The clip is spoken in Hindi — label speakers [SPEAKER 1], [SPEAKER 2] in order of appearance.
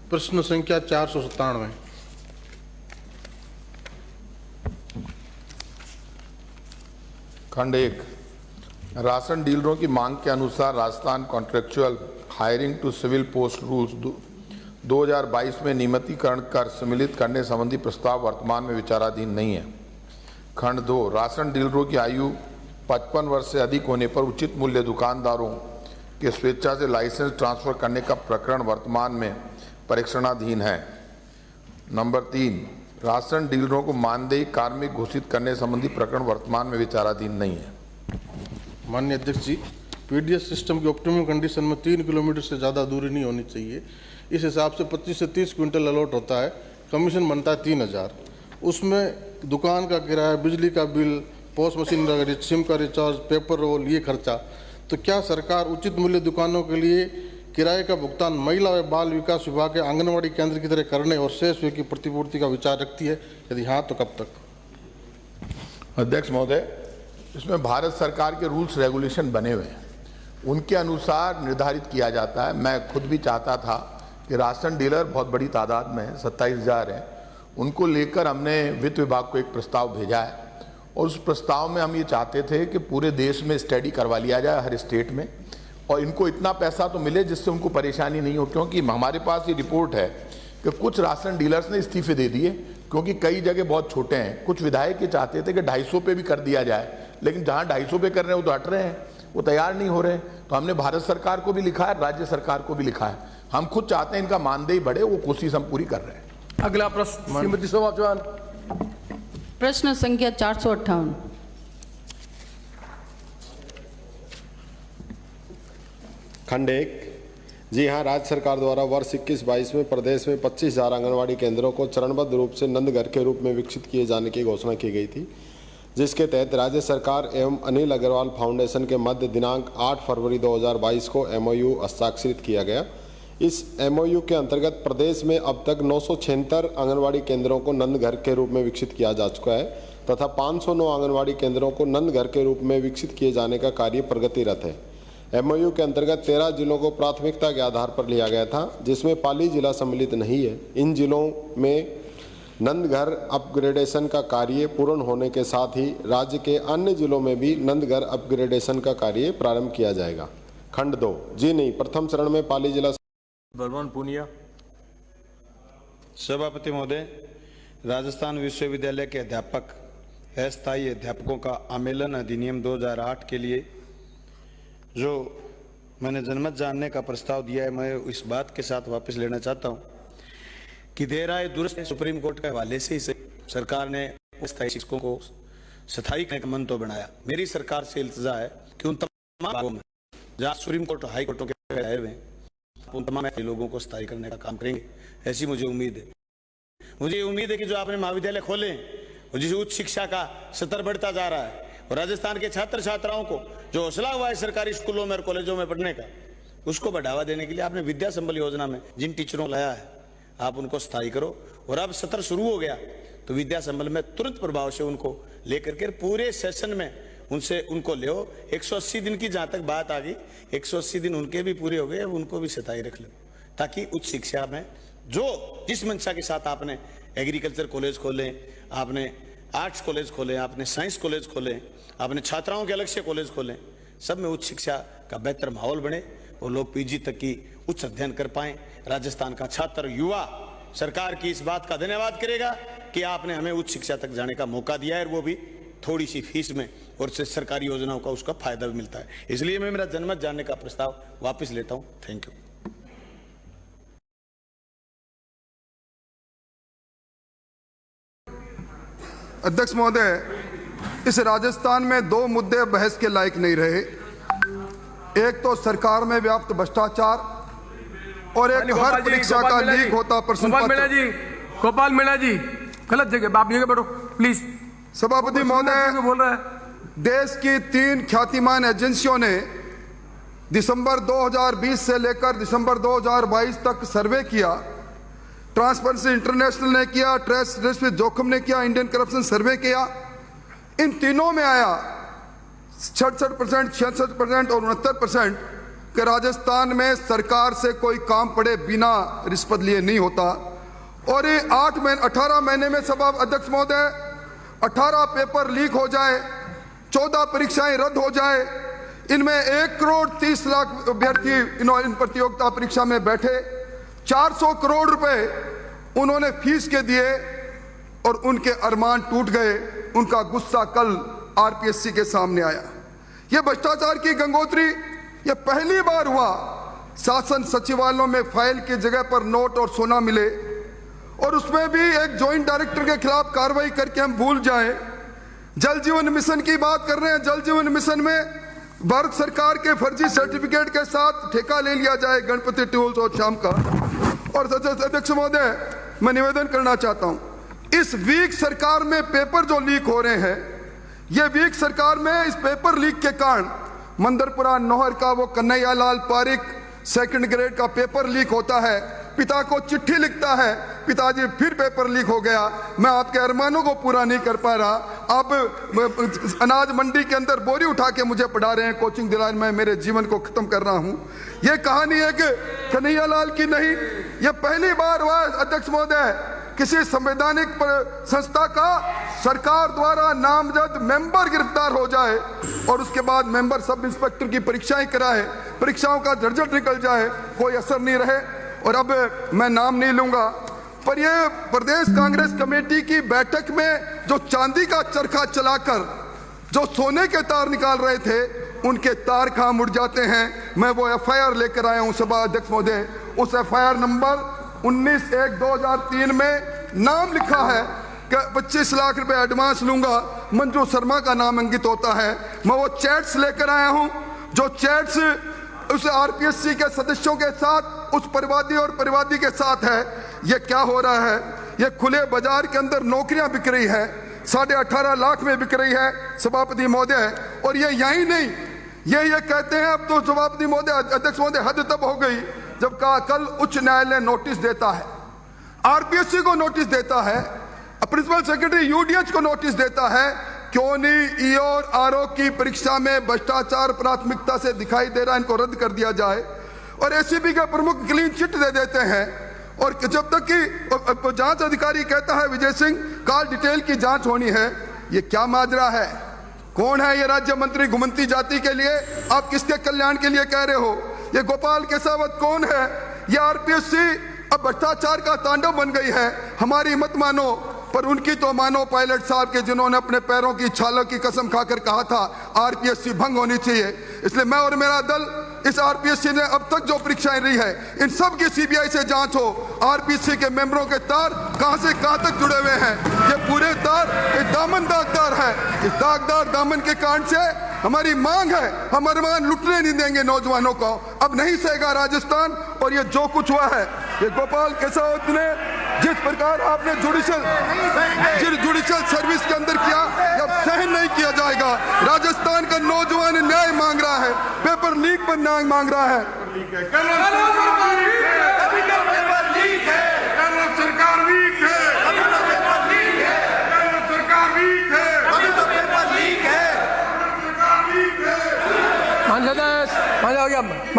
[SPEAKER 1] प्रश्न संख्या 497।
[SPEAKER 2] खंड 1। राशन डीलरों की मांग के अनुसार Rajasthan contractual hiring to civil post rules 2022 में नियमितीकरण कर सम्मिलित करने संबंधी प्रस्ताव वर्तमान में विचाराधीन नहीं है। खंड 2। राशन डीलरों की आयु 55 वर्ष से अधिक होने पर उचित मूल्य दुकानदारों के स्वेच्छा से लाइसेंस ट्रांसफर करने का प्रकरण वर्तमान में परीक्षणाधीन है। नंबर 3। राशन डीलरों को मानदेय कार्मिक घोषित करने संबंधी प्रकरण वर्तमान में विचाराधीन नहीं है।
[SPEAKER 1] माननीय अध्यक्ष जी, पीडीएस सिस्टम की ऑप्टिमम कंडीशन में 3 किलोमीटर से ज़्यादा दूरी नहीं होनी चाहिए। इस हिसाब से 25 से 30 क्विंटल अलॉट होता है। कमीशन बनता है 3000। उसमें दुकान का किराया, बिजली का बिल, पोस्ट मशीन का, सिम का रिचार्ज, पेपर रोल, ये खर्चा। तो क्या सरकार उचित मूल्य दुकानों के लिए किराए का भुगतान महिला व बाल विकास विभाग के आंगनबाड़ी केंद्र की तरह करने और शेष व्यय की प्रतिपूर्ति का विचार रखती है? यदि हाँ तो कब तक?
[SPEAKER 2] अध्यक्ष महोदय, इसमें भारत सरकार के रूल्स रेगुलेशन बने हुए हैं, उनके अनुसार निर्धारित किया जाता है। मैं खुद भी चाहता था कि राशन डीलर बहुत बड़ी तादाद में 27,000 हैं, उनको लेकर हमने वित्त विभाग को एक प्रस्ताव भेजा है और उस प्रस्ताव में हम ये चाहते थे कि पूरे देश में स्टडी करवा लिया जाए, हर स्टेट में, और इनको इतना पैसा तो मिले जिससे उनको परेशानी नहीं हो। क्योंकि हमारे पास ये रिपोर्ट है कि कुछ राशन डीलर्स ने इस्तीफे दे दिए क्योंकि कई जगह बहुत छोटे हैं। कुछ विधायक ये चाहते थे कि 250 पे भी कर दिया जाए, लेकिन जहाँ 250 पे कर रहे हैं वो तो हट रहे हैं, वो तैयार नहीं हो रहे। तो हमने भारत सरकार को भी लिखा है, राज्य सरकार को भी लिखा है, हम खुद चाहते हैं इनका मानदेय बढ़े, वो कोशिश हम पूरी कर रहे हैं।
[SPEAKER 3] अगला प्रश्न श्रीमती शोभा चौहान।
[SPEAKER 4] प्रश्न संख्या 458।
[SPEAKER 5] खंड 1। जी हाँ, राज्य सरकार द्वारा वर्ष 21-22 में प्रदेश में 25,000 आंगनबाड़ी केंद्रों को चरणबद्ध रूप से नंदघर के रूप में विकसित किए जाने की घोषणा की गई थी, जिसके तहत राज्य सरकार एवं अनिल अग्रवाल फाउंडेशन के मध्य दिनांक 8 फरवरी 2022 को MOU हस्ताक्षरित किया गया। इस MOU के अंतर्गत प्रदेश में अब तक 976 आंगनबाड़ी केंद्रों को नंदघर के रूप में विकसित किया जा चुका है तथा 509 आंगनबाड़ी केंद्रों को नंदघर के रूप में विकसित किए जाने का कार्य प्रगतिरत है। MOU के अंतर्गत 13 जिलों को प्राथमिकता के आधार पर लिया गया था, जिसमें पाली जिला सम्मिलित नहीं है। इन जिलों में नंदघर अपग्रेडेशन का कार्य पूर्ण होने के साथ ही राज्य के अन्य जिलों में भी नंदघर अपग्रेडेशन का कार्य प्रारंभ किया जाएगा। खंड 2। जी नहीं, प्रथम चरण में पाली जिला।
[SPEAKER 3] बलवान पूनिया।
[SPEAKER 6] सभापति महोदय, राजस्थान विश्वविद्यालय के अध्यापक अस्थायी अध्यापकों का आमेलन अधिनियम 2008 के लिए जो मैंने जनमत जानने का प्रस्ताव दिया है, मैं इस बात के साथ वापस लेना चाहता हूं कि देर आए दुरुस्त सुप्रीम कोर्ट के हवाले से ही सरकार ने अस्थायी शिक्षकों को स्थायी करने का मन तो बनाया। मेरी सरकार से इल्तिजा है कि उन तमाम भागों में जहाँ सुप्रीम कोर्ट हाई कोर्टों के आए हुए हैं, उन तमाम लोगों को स्थायी करने का काम करेंगे, ऐसी मुझे उम्मीद है। मुझे उम्मीद है कि जो आपने महाविद्यालय खोले और जिस उच्च शिक्षा का स्तर बढ़ता जा रहा है और राजस्थान के छात्र छात्राओं को जो हौसला हुआ है सरकारी स्कूलों में और कॉलेजों में पढ़ने का, उसको बढ़ावा देने के लिए आपने विद्या संबल योजना में जिन टीचरों को लाया है आप उनको स्थायी करो। और अब सत्र शुरू हो गया तो विद्या संबल में तुरंत प्रभाव से उनको लेकर के पूरे सेशन में उनको ले 180 दिन की जहां तक बात आ गई, 180 दिन उनके भी पूरे हो गए, अब उनको भी स्थायी रख लो, ताकि उच्च शिक्षा में जो जिस मंशा के साथ आपने एग्रीकल्चर कॉलेज खोले, आपने आर्ट्स कॉलेज खोले, आपने साइंस कॉलेज खोले, आपने छात्राओं के अलग से कॉलेज खोले, सब में उच्च शिक्षा का बेहतर माहौल बने और लोग PG तक की उच्च अध्ययन कर पाएं। राजस्थान का छात्र युवा सरकार की इस बात का धन्यवाद करेगा कि आपने हमें उच्च शिक्षा तक जाने का मौका दिया है, और वो भी थोड़ी सी फीस में, और सरकारी योजनाओं का उसका फायदा भी मिलता है। इसलिए मैं मेरा जनमत जानने का प्रस्ताव वापस लेता हूं। Thank you.
[SPEAKER 7] अध्यक्ष महोदय, इस राजस्थान में 2 मुद्दे बहस के लायक नहीं रहे। एक तो सरकार में व्याप्त भ्रष्टाचार और एक हर परीक्षा का लीक होता प्रश्न पत्र।
[SPEAKER 3] गोपाल मीणा जी, गलत जगह आप जगह बैठो प्लीज।
[SPEAKER 7] सभापति महोदय,
[SPEAKER 3] बोल रहा है
[SPEAKER 7] देश की 3 ख्यातिमान एजेंसियों ने दिसंबर 2020 से लेकर दिसंबर 2022 तक सर्वे किया। ट्रांसपेरेंसी इंटरनेशनल ने किया, ट्रेस रिस्क जोखिम ने किया, इंडियन करप्शन सर्वे किया। इन तीनों में आया 66%, 66% और 69% कि राजस्थान में सरकार से कोई काम पड़े बिना रिश्वत लिए नहीं होता। और ये 18 महीने में सभा अध्यक्ष महोदय 18 पेपर लीक हो जाए, 14 परीक्षाएं रद्द हो जाए, इनमें 1,30,00,000 अभ्यर्थी इन प्रतियोगिता परीक्षा में बैठे, 400 करोड़ रुपए उन्होंने फीस के दिए और उनके अरमान टूट गए। उनका गुस्सा कल आरपीएससी के सामने आया। यह भ्रष्टाचार की गंगोत्री यह पहली बार हुआ शासन सचिवालयों में फाइल की जगह पर नोट और सोना मिले, और उसमें भी एक जॉइंट डायरेक्टर के खिलाफ कार्रवाई करके हम भूल जाएं। जल जीवन मिशन की बात कर रहे हैं, जल जीवन मिशन में भारत सरकार के फर्जी सर्टिफिकेट के साथ ठेका ले लिया जाए गणपति टूल्स और शाम का। और अध्यक्ष महोदय, मैं निवेदन करना चाहता हूं, इस वीक सरकार में पेपर जो लीक हो रहे हैं, ये वीक सरकार में इस पेपर लीक के कारण मंदरपुरा नौहर का वो कन्हैयालाल पारिक सेकंड ग्रेड का पेपर लीक होता है, पिता को चिट्ठी लिखता है, पिताजी फिर पेपर लीक हो गया, मैं आपके अरमानों को पूरा नहीं कर पा रहा, आप अनाज मंडी के अंदर बोरी उठा के मुझे पढ़ा रहे हैं, कोचिंग दिला, मैं मेरे जीवन को खत्म कर रहा हूं। यह कहानी है कि कन्हैयालाल की नहीं, यह पहली बार हुआ अध्यक्ष महोदय किसी संवैधानिक संस्था का सरकार द्वारा नामजद मेंबर गिरफ्तार हो जाए और उसके बाद मेंबर सब इंस्पेक्टर की परीक्षाएं कराए, परीक्षाओं का रिजल्ट निकल जाए, कोई असर नहीं रहे। और अब मैं नाम नहीं लूंगा, पर यह प्रदेश कांग्रेस कमेटी की बैठक में जो चांदी का चरखा चलाकर जो सोने के तार निकाल रहे थे, उनके तार कहां मुड़ जाते हैं। मैं वो एफआईआर लेकर आया हूं सभा अध्यक्ष महोदय, उस एफआईआर नंबर 19/1/2003 में नाम लिखा है कि 25 लाख रुपए एडवांस लूंगा, मंजू शर्मा का नाम अंकित होता है। मैं वो चैट्स लेकर आया हूं, जो चैट्स उस आरपीएससी के सदस्यों के साथ, उस परिवादी और परिवादी के साथ है। ये क्या हो रहा है? ये खुले बाजार के अंदर नौकरियां बिक रही है, 18.5 लाख में बिक रही है सभापति महोदय। और ये यही नहीं, ये कहते हैं अब तो सभापति महोदय, अध्यक्ष महोदय, हद तब हो गई जब कल उच्च न्यायालय नोटिस देता है, आरपीएससी को नोटिस देता है, प्रिंसिपल सेक्रेटरी यूडीएच को नोटिस देता है, क्यों नहीं ईओ और आरओ की परीक्षा में भ्रष्टाचार प्राथमिकता से दिखाई दे रहा है, इनको रद्द कर दिया जाए। और एसीबी का प्रमुख क्लीन चिट दे देते हैं, और जब तक कि जांच अधिकारी कहता है विजय सिंह कॉल डिटेल की जांच होनी है। ये क्या माजरा है? कौन है ये राज्य मंत्री घुमंती जाति के लिए? आप किसके कल्याण के लिए कह रहे हो? ये गोपाल केसावत कौन है? ये आरपीएससी अब भ्रष्टाचार का तांडव बन गई है। हमारी मत मानो, पर उनकी तो मानो पायलट साहब के, जिन्होंने अपने पैरों की छालों की कसम खाकर कहा था आरपीएससी भंग होनी चाहिए। इसलिए मैं और मेरा दल, इस आरपीएससी ने अब तक जो परीक्षाएं रही है, इन सब की सीबीआई से जांच हो। आरपीएससी के मेंबरों के तार कहां से कहां तक जुड़े हुए हैं, ये पूरे तार एक दामन दागदार है। इस दागदार दामन के कारण से हमारी मांग है, हम अरमान लुटने नहीं देंगे नौजवानों को, अब नहीं सहेगा राजस्थान। और ये जो कुछ हुआ है, ये गोपाल केसावत ने जिस प्रकार आपने जुडिशियल सर्विस के अंदर किया, अब सहन नहीं किया जाएगा। राजस्थान का नौजवान न्याय मांग रहा है, पेपर लीक पर न्याय मांग रहा है।
[SPEAKER 3] मान्यता